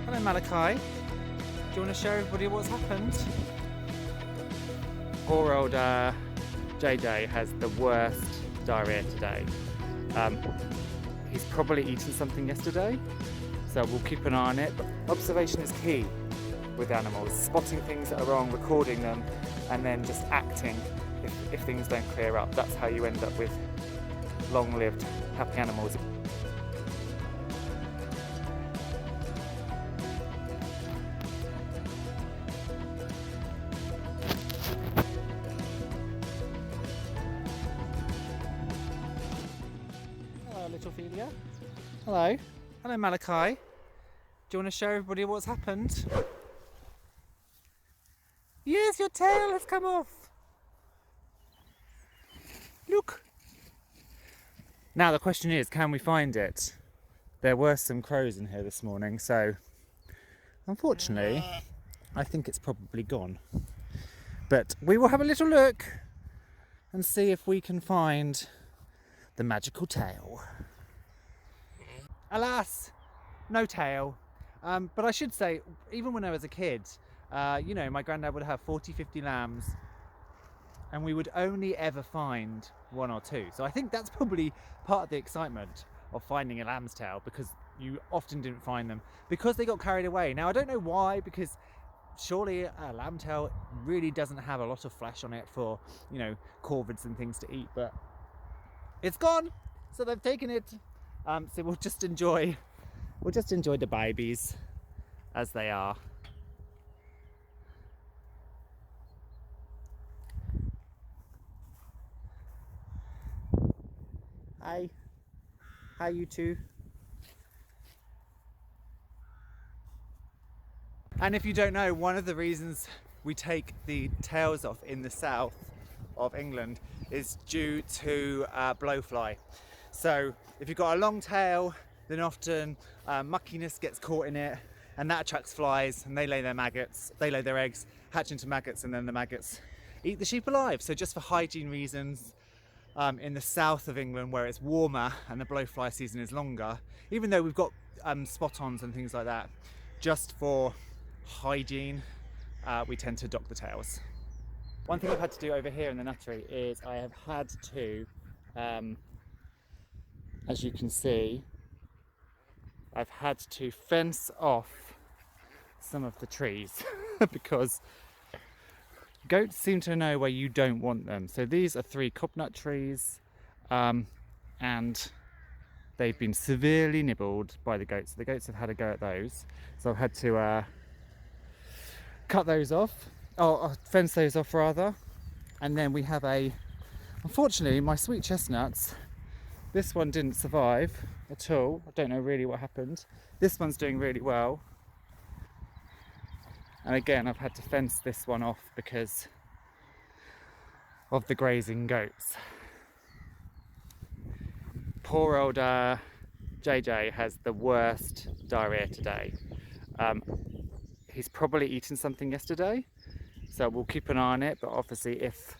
Hello Malachi, do you want to show everybody what's happened? Poor old JJ has the worst diarrhea today. He's probably eaten something yesterday, so we'll keep an eye on it. But observation is key with animals, spotting things that are wrong, recording them, and then just acting if things don't clear up. That's how you end up with long-lived, happy animals. Hello, little Ophelia. Hello. Hello, Malachi. Do you want to show everybody what's happened? Yes, your tail has come off. Look. Now the question is, can we find it? There were some crows in here this morning, so unfortunately, I think it's probably gone. But we will have a little look and see if we can find the magical tail. Alas, no tail. But I should say, even when I was a kid, my granddad would have 40, 50 lambs, and we would only ever find one or two. So I think that's probably part of the excitement of finding a lamb's tail, because you often didn't find them because they got carried away. Now I don't know why, because surely a lamb tail really doesn't have a lot of flesh on it for, corvids and things to eat, but it's gone, so they've taken it. So we'll just enjoy the babies as they are. Hi you two. And if you don't know, one of the reasons we take the tails off in the south of England is due to blowfly. So if you've got a long tail, then often muckiness gets caught in it, and that attracts flies, and they lay their eggs, hatch into maggots, and then the maggots eat the sheep alive. So just for hygiene reasons, in the south of England, where it's warmer and the blowfly season is longer, even though we've got spot-ons and things like that, just for hygiene, we tend to dock the tails. One thing I've had to do over here in the nuttery is I have had to, as you can see, I've had to fence off some of the trees because goats seem to know where you don't want them. So these are 3 cobnut trees, and they've been severely nibbled by the goats. The goats have had a go at those, so I've had to cut those off, or fence those off rather. And then we have unfortunately, my sweet chestnuts, this one didn't survive at all. I don't know really what happened. This one's doing really well. And again, I've had to fence this one off because of the grazing goats. Poor old JJ has the worst diarrhea today. He's probably eaten something yesterday, so we'll keep an eye on it. But obviously, if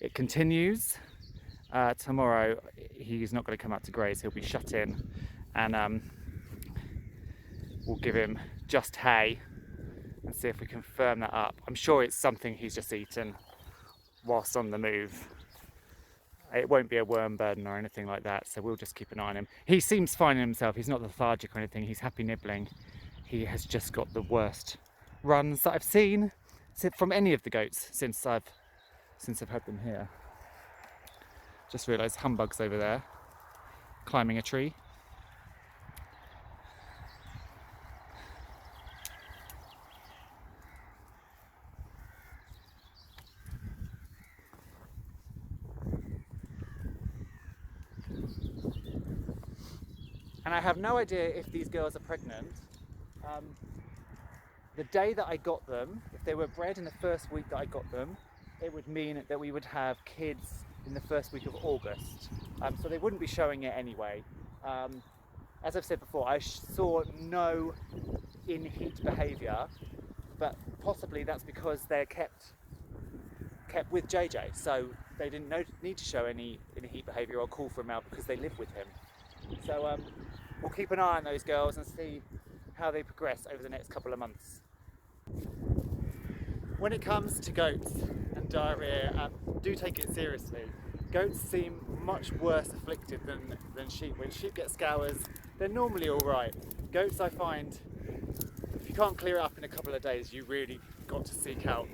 it continues, tomorrow he's not going to come out to graze. He'll be shut in, and we'll give him just hay and see if we can firm that up. I'm sure it's something he's just eaten whilst on the move. It won't be a worm burden or anything like that, so we'll just keep an eye on him. He seems fine in himself. He's not lethargic or anything. He's happy nibbling. He has just got the worst runs that I've seen from any of the goats since I've had them here. Just realised Humbug's over there climbing a tree. And I have no idea if these girls are pregnant. The day that I got them, if they were bred in the first week that I got them, it would mean that we would have kids in the first week of August. So they wouldn't be showing it anyway. As I've said before, I saw no in-heat behaviour, but possibly that's because they're kept with JJ, so they didn't need to show any in-heat behaviour or call for him out because they live with him. So we'll keep an eye on those girls and see how they progress over the next couple of months. When it comes to goats and diarrhoea, do take it seriously. Goats seem much worse afflicted than sheep. When sheep get scours, they're normally all right. Goats, I find, if you can't clear it up in a couple of days, you really got to seek out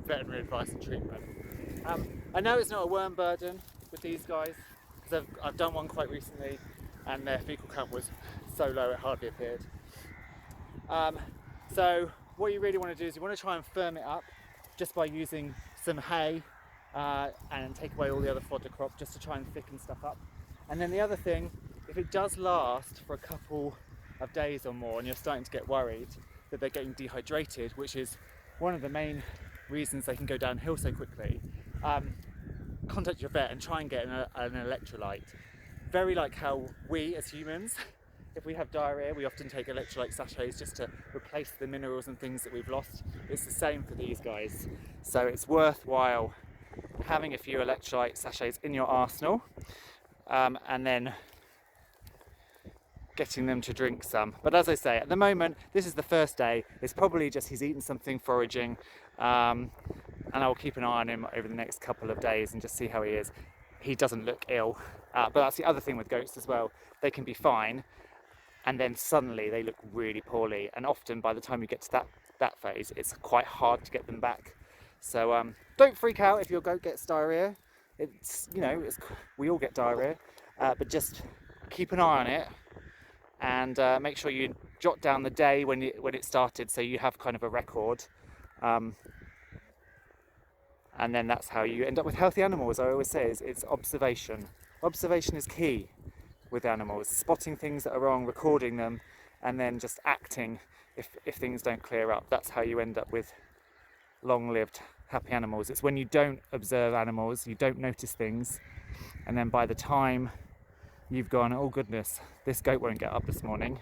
veterinary advice and treatment. I know it's not a worm burden with these guys, because I've done one quite recently and their fecal count was so low it hardly appeared. So what you really want to do is you want to try and firm it up just by using some hay and take away all the other fodder crop, just to try and thicken stuff up. And then the other thing, if it does last for a couple of days or more and you're starting to get worried that they're getting dehydrated, which is one of the main reasons they can go downhill so quickly, contact your vet and try and get an electrolyte. Very like how we as humans, if we have diarrhoea, we often take electrolyte sachets just to replace the minerals and things that we've lost. It's the same for these guys. So it's worthwhile having a few electrolyte sachets in your arsenal and then getting them to drink some. But as I say, at the moment, this is the first day. It's probably just he's eaten something foraging, and I'll keep an eye on him over the next couple of days and just see how he is. He doesn't look ill, but that's the other thing with goats as well. They can be fine, and then suddenly they look really poorly, and often by the time you get to that phase, it's quite hard to get them back. So don't freak out if your goat gets diarrhoea. It's, you know, we all get diarrhoea, but just keep an eye on it and make sure you jot down the day when it started, so you have kind of a record. And then that's how you end up with healthy animals. I always say it's observation. Observation is key with animals, spotting things that are wrong, recording them, and then just acting if things don't clear up. That's how you end up with long-lived, happy animals. It's when you don't observe animals, you don't notice things, and then by the time you've gone, oh goodness, this goat won't get up this morning.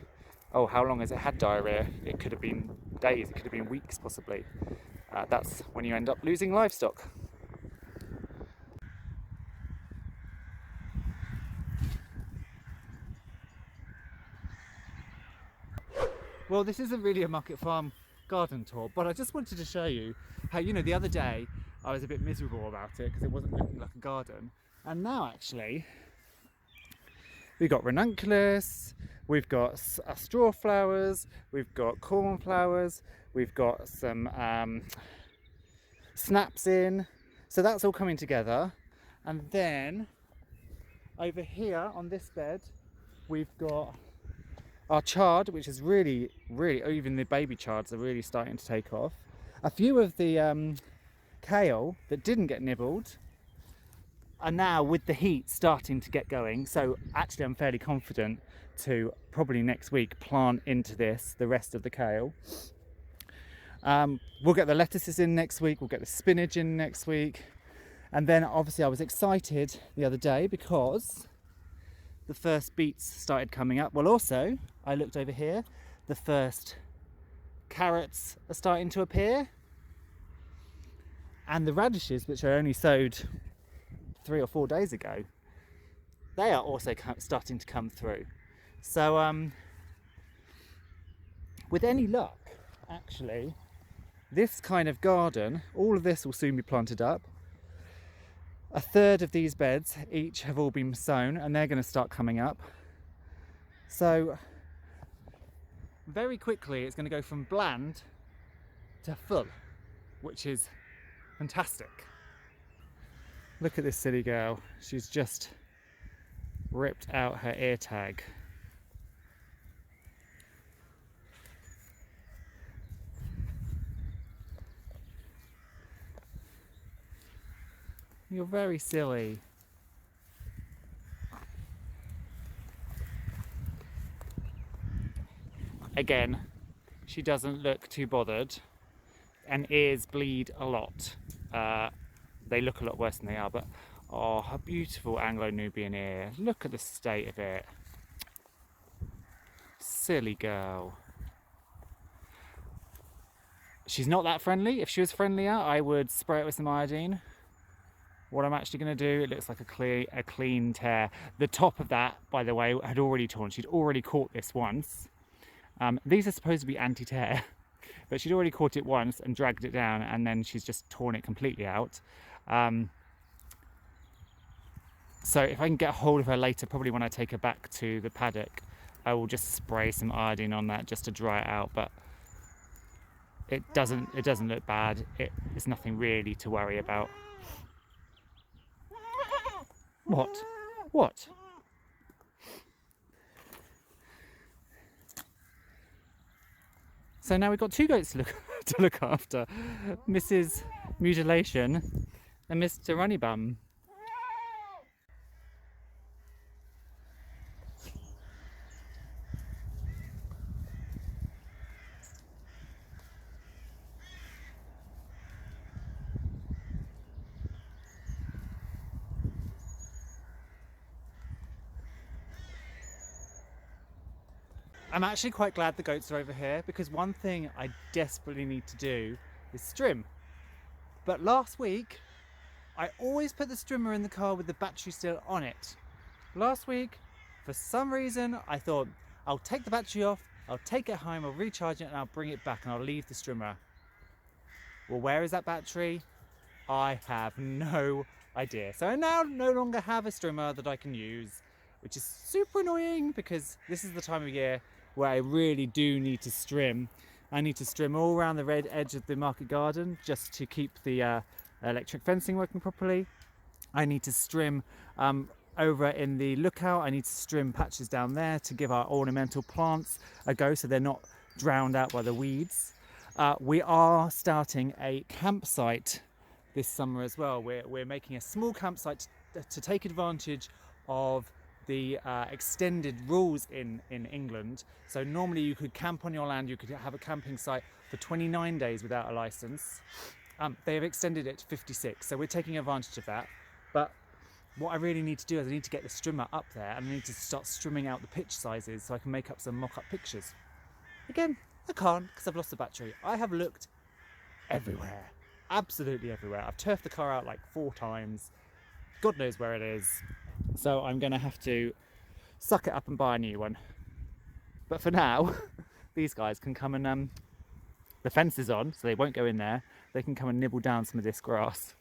Oh, how long has it had diarrhoea? It could have been days, it could have been weeks possibly. That's when you end up losing livestock. Well, this isn't really a Market Farm garden tour, but I just wanted to show you how, you know, the other day I was a bit miserable about it because it wasn't looking like a garden, and now actually we've got ranunculus, we've got straw flowers, we've got cornflowers, we've got some snaps in, so that's all coming together. And then over here on this bed we've got our chard, which is really, even the baby chards are really starting to take off. A few of the kale that didn't get nibbled are now, with the heat, starting to get going. So actually I'm fairly confident to probably next week plant into this the rest of the kale. We'll get the lettuces in next week, we'll get the spinach in next week. And then obviously I was excited the other day because the first beets started coming up. Well, also I looked over here, the first carrots are starting to appear, and the radishes, which I only sowed 3 or 4 days ago, they are also starting to come through. So with any luck, actually, this kind of garden, all of this will soon be planted up. A third of these beds each have all been sown, and they're going to start coming up. So very quickly it's going to go from bland to full, which is fantastic. Look at this silly girl. She's just ripped out her ear tag. You're very silly. Again, she doesn't look too bothered, and ears bleed a lot. They look a lot worse than they are, but oh, her beautiful Anglo-Nubian ear. Look at the state of it. Silly girl. She's not that friendly. If she was friendlier, I would spray it with some iodine. What I'm actually going to do, it looks like a clean tear. The top of that, by the way, had already torn. She'd already caught this once. These are supposed to be anti-tear, but she'd already caught it once and dragged it down, and then she's just torn it completely out. So if I can get a hold of her later, probably when I take her back to the paddock, I will just spray some iodine on that just to dry it out. But it doesn't look bad. It's nothing really to worry about. What? What? So now we've got two goats to look after, Mrs. Mutilation and Mr. Runnybum. I'm actually quite glad the goats are over here, because one thing I desperately need to do is strim. But last week, I always put the strimmer in the car with the battery still on it. Last week, for some reason, I thought I'll take the battery off, I'll take it home, I'll recharge it, and I'll bring it back and I'll leave the strimmer. Well, where is that battery? I have no idea. So I now no longer have a strimmer that I can use, which is super annoying, because this is the time of year where I really do need to strim. I need to strim all around the red edge of the market garden just to keep the electric fencing working properly. I need to strim over in the lookout. I need to strim patches down there to give our ornamental plants a go so they're not drowned out by the weeds. We are starting a campsite this summer as well. We're making a small campsite to take advantage of the extended rules in England. So normally you could camp on your land, you could have a camping site for 29 days without a license. They have extended it to 56, so we're taking advantage of that. But what I really need to do is I need to get the strimmer up there, and I need to start strimming out the pitch sizes so I can make up some mock-up pictures. Again, I can't because I've lost the battery. I have looked everywhere, absolutely everywhere. I've turfed the car out like 4 times. God knows where it is. So I'm going to have to suck it up and buy a new one. But for now, these guys can come and, the fence is on, so they won't go in there. They can come and nibble down some of this grass.